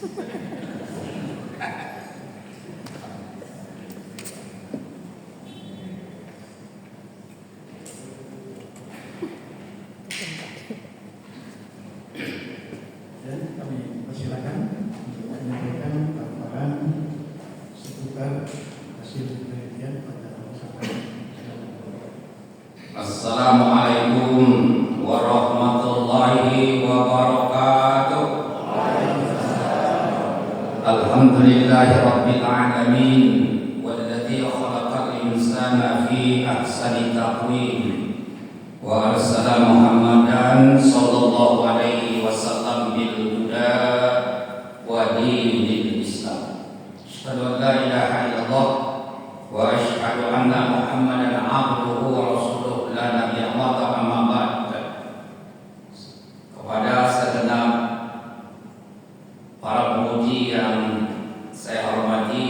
Dan kami persilakan untuk menyampaikan laporan seputar hasil penelitian pada masalah. Assalamualaikum warahmatullahi wabarakatuh. Alhamdulillahi rabbil alamin walladzi khalaqal insana fi ahsani taqwim wa arsala Muhammadan sallallahu alaihi wasallam bil huda wa dinil Islam. Asyhadu an la ilaha illallah wa asyhadu anna Muhammadan abduhu wa rasuluhu la nabiyya ba'da amma ba'd. Kepada segenap para pemuji yang saya hormati,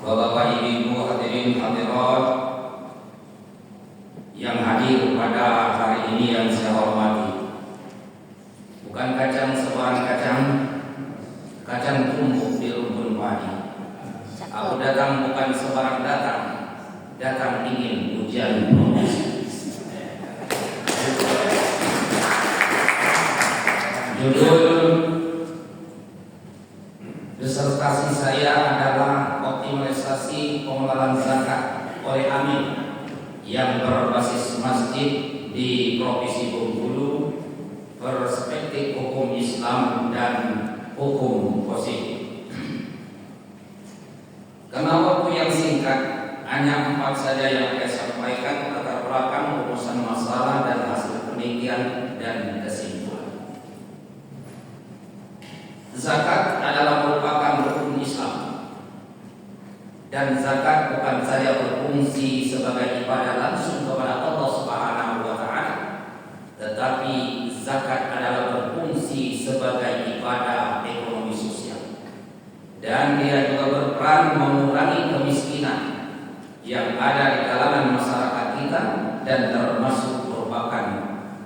Bapak-bapak, Ibu-ibu, hadirin hadirat yang hadir pada hari ini yang saya hormati. Bukan kacang sebarang kacang, kacang tumbuh di rumpun padi. Aku datang bukan sebarang datang, datang ingin ujian promosi. Judul disertasi saya adalah optimalisasi pengelolaan zakat oleh Amin yang berbasis masjid di Provinsi Bengkulu, perspektif hukum Islam dan hukum positif. Karena waktu yang singkat, hanya 4 saja yang saya sampaikan, latar belakang urusan masalah dan hasil penelitian dan kesimpulan. Zakat adalah merupakan rukun Islam, dan zakat bukan saja berfungsi sebagai ibadah langsung kepada Allah Subhanahu wa taala, tetapi zakat adalah berfungsi sebagai ibadah ekonomi sosial. Dan dia juga berperan mengurangi kemiskinan yang ada di kalangan masyarakat kita dan termasuk merupakan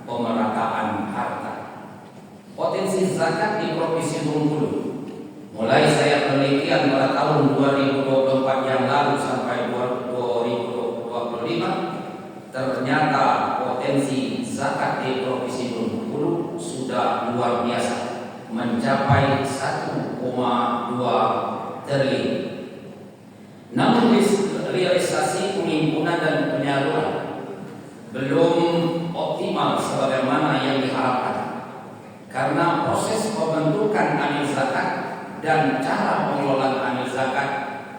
pemerataan harta. Potensi zakat di Provinsi Bengkulu, mulai saya penelitian pada tahun 2024 yang lalu sampai 2025, ternyata potensi zakat di Provinsi Bengkulu sudah luar biasa, mencapai 1,2 triliun. Namun realisasi penghimpunan dan penyaluran belum optimal sebagaimana yang diharapkan, karena proses pembentukan amil zakat dan cara pengelolaan amil zakat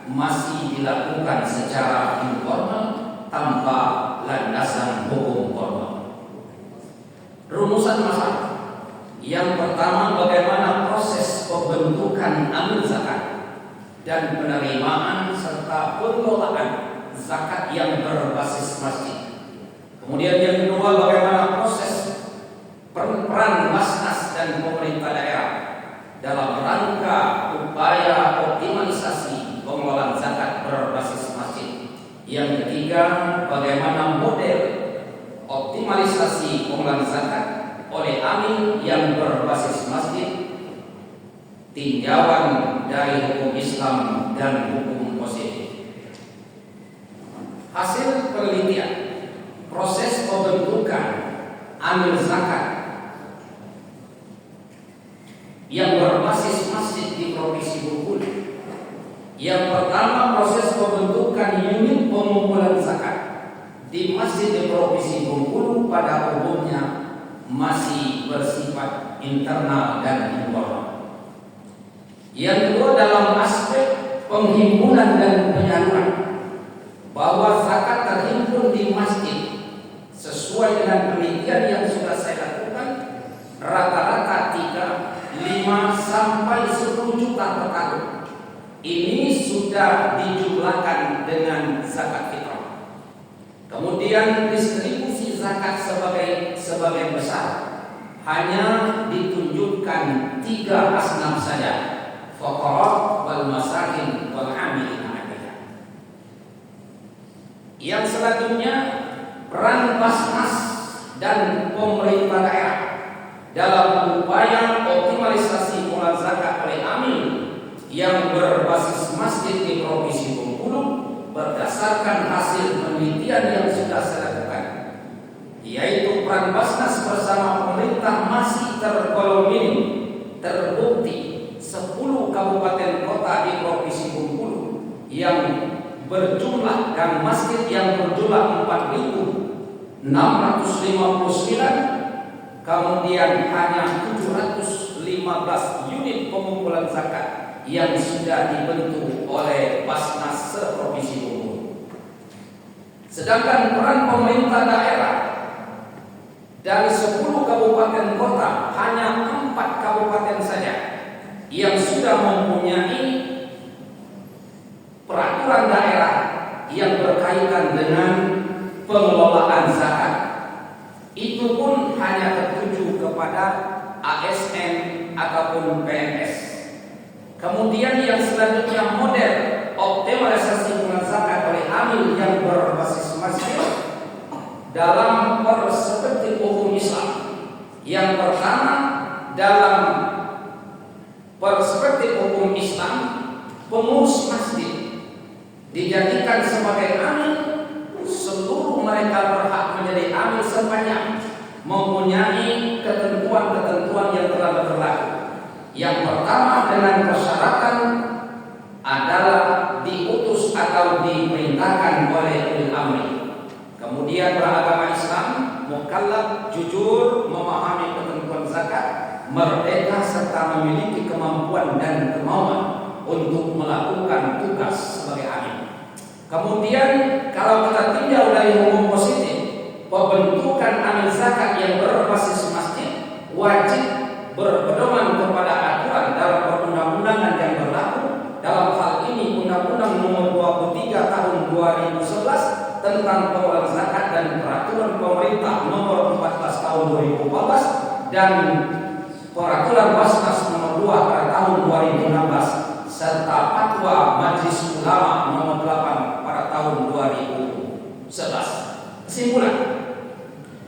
masih dilakukan secara informal tanpa landasan hukum formal. Rumusan masalah yang pertama, bagaimana proses pembentukan amil zakat dan penerimaan serta pengelolaan zakat yang berbasis masjid. Kemudian yang kedua, bagaimana proses peran Basnas dan pemerintah daerah dalam rangka upaya optimalisasi pengelolaan zakat berbasis masjid. Yang ketiga, bagaimana model optimalisasi pengelolaan zakat oleh amil yang berbasis masjid, tinjauan dari hukum Islam dan hukum positif. Hasil penelitian proses pembentukan amil zakat yang berbasis masjid di Provinsi Bengkulu. Yang pertama, proses pembentukan unit pengumpulan zakat di masjid di Provinsi Bengkulu pada umumnya masih bersifat internal dan informal. Yang kedua, dalam aspek penghimpunan dan penyaluran, bahwa zakat terhimpun di masjid sesuai dengan penelitian yang sudah saya lakukan, rata-rata 5 sampai 10 juta per tahun. Ini sudah dijumlahkan dengan zakat fitrah. Kemudian distribusi zakat sebagai besar hanya ditunjukkan 3 asnaf saja, fuqara wal masakin wal amilin 'alaiha. Yang selanjutnya, peran Basnas dan pemerintah daerah dalam upaya optimalisasi pengelolaan zakat oleh amil yang berbasis masjid di Provinsi Bengkulu berdasarkan hasil penelitian yang sudah saya lakukan, yaitu peran Basnas bersama pemerintah masih tergolong minim. Terbukti 10 kabupaten kota di Provinsi Bengkulu yang berjumlah dan masjid yang berjumlah 4.659, kemudian hanya 715 unit pengumpulan zakat yang sudah dibentuk oleh Basnas se-Provinsi Bengkulu. Sedangkan peran pemerintah daerah dari 10 kabupaten kota hanya 4 kabupaten saja yang sudah mempunyai peraturan daerah yang berkaitan dengan pengelolaan zakat. Itu pun hanya tertuju kepada ASN ataupun PNS. Kemudian yang selanjutnya model optimalisasi pengelolaan zakat oleh amil yang berbasis masjid dalam perspektif hukum Islam. Yang pertama, dalam perspektif hukum Islam, pengurus masjid dijadikan sebagai amil. Seluruh mereka berhak menjadi amil sepanjang mempunyai ketentuan-ketentuan yang telah berlaku. Yang pertama, dengan persyaratan adalah diutus atau diperintahkan oleh ulil amri. Kemudian beragama Islam, mukallaf, jujur, memahami ketentuan zakat, merdeka serta memiliki kemampuan dan kemauan untuk melakukan tugas sebagai amil. Kemudian kalau kita tinjau dari hukum positif, pembentukan amil zakat yang berbasis masjid wajib berpedoman kepada aturan dalam perundang-undangan yang berlaku. Dalam hal ini Undang-Undang Nomor 23 Tahun 2011 tentang pengelolaan zakat dan Peraturan Pemerintah Nomor 14 Tahun 2014 dan Peraturan Basnas Nomor 2 pada tahun 2016 serta Fatwa Majelis Ulama Nomor 8 pada tahun 2011. Kesimpulan.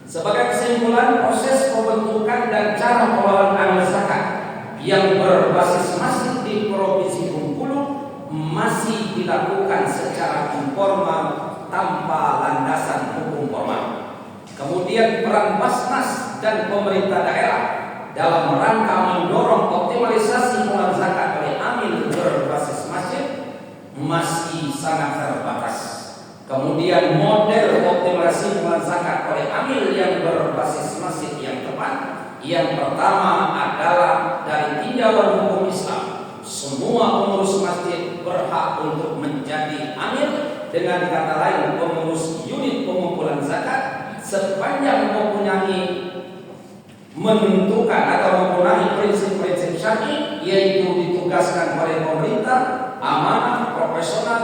Sebagai kesimpulan, proses pembentukan dan cara pengelolaan amil zakat yang berbasis masjid di Provinsi Bengkulu masih dilakukan secara informal tanpa landasan hukum formal. Kemudian peran Basnas dan pemerintah daerah dalam rangka mendorong optimalisasi pengelolaan zakat oleh amil berbasis masjid masih sangat terbatas. Kemudian model optimalisasi pengelolaan zakat oleh amil yang berbasis masjid yang tepat, yang pertama adalah dari tinjauan hukum Islam, semua pengurus masjid berhak untuk menjadi amil. Dengan kata lain, pengurus unit pengumpulan zakat sepanjang mempunyai menentukan atau mempunyai prinsip-prinsip syar'i, yaitu ditugaskan oleh pemerintah, amanah, profesional,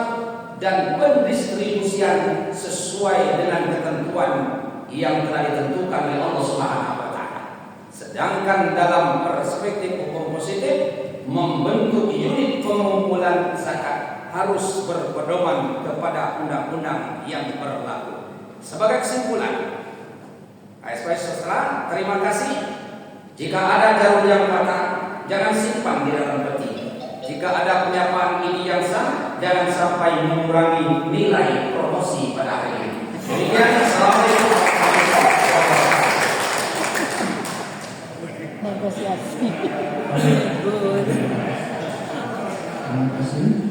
dan pendistribusian sesuai dengan ketentuan yang telah ditentukan oleh Allah Subhanahu wa taala. Sedangkan dalam perspektif hukum positif, membentuk unit pengumpulan zakat harus berpedoman kepada undang-undang yang berlaku. Sebagai kesimpulan, ASP setelah terima kasih. Jika ada jarum yang patah, jangan simpan di dalam peti. Jika ada penyampaian ini yang sah, jangan sampai mengurangi nilai promosi pada hari ini. Demikian, assalamualaikum warahmatullahi wabarakatuh. Terima kasih.